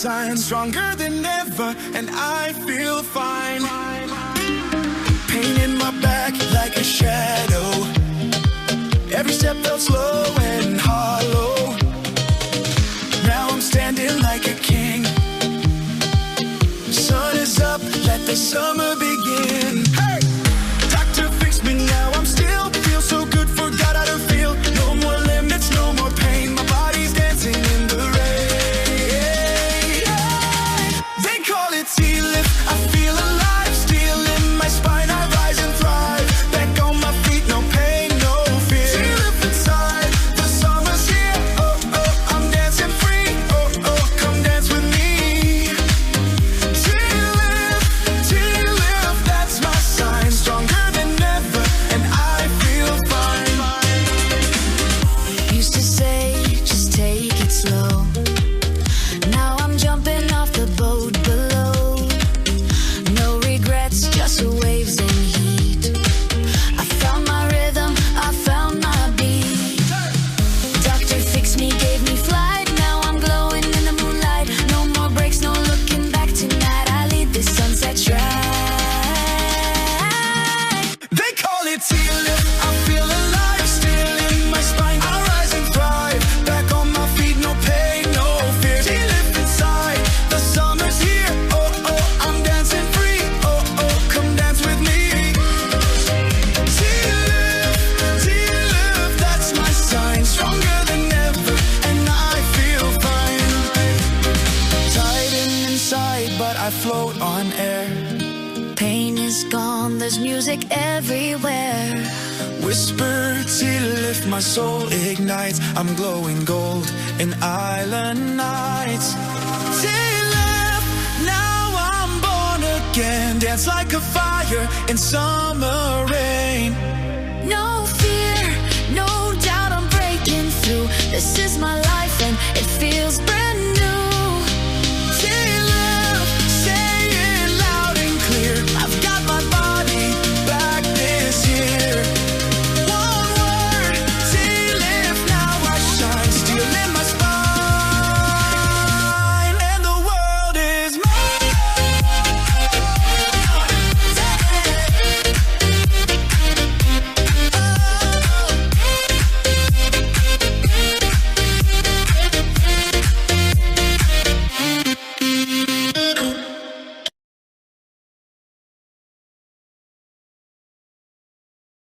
sign, stronger than ever, and I feel fine. Pain in my back like a shadow. Every step felt slow and hollow. Now I'm standing like a king. Sun is up, let the summer begin. Hey! Doctor fixed me now, I'm still feel so good, forgot how to feel. No more limits, no more pain, my body's dancing in the rain. They call it T-lift, I feel alive, still in my spine, I rise and thrive. Back on my feet, no pain, no fear. T-lift inside, the summer's here, oh, oh, I'm dancing free, oh, oh, come dance with me. T-lift, that's my sign, stronger than ever, and I feel fine. Used to say, just take it slow. Now I'm jumping off the boat below. No regrets, just waves and heat. I found my rhythm, I found my beat. Doctor fixed me, gave me flight. Now I'm glowing in the moonlight. No more breaks, no looking back tonight. I lead this sunset stride. They call it T-lift, I feel alive, still in my spine, I rise and thrive. Back on my feet, no pain, no fear. T-lift inside, the summer's here, oh, oh, I'm dancing free, oh, oh, come dance with me. T-lift, that's my sign, stronger than ever, and I feel fine. Tighten inside, but I float on air. Pain is gone, there's music everywhere. Whisper, T-lift, my soul ignites. I'm glowing gold in island nights. T-lift, now I'm born again. Dance like a fire in summer rain. No fear, no doubt I'm breaking through. This is my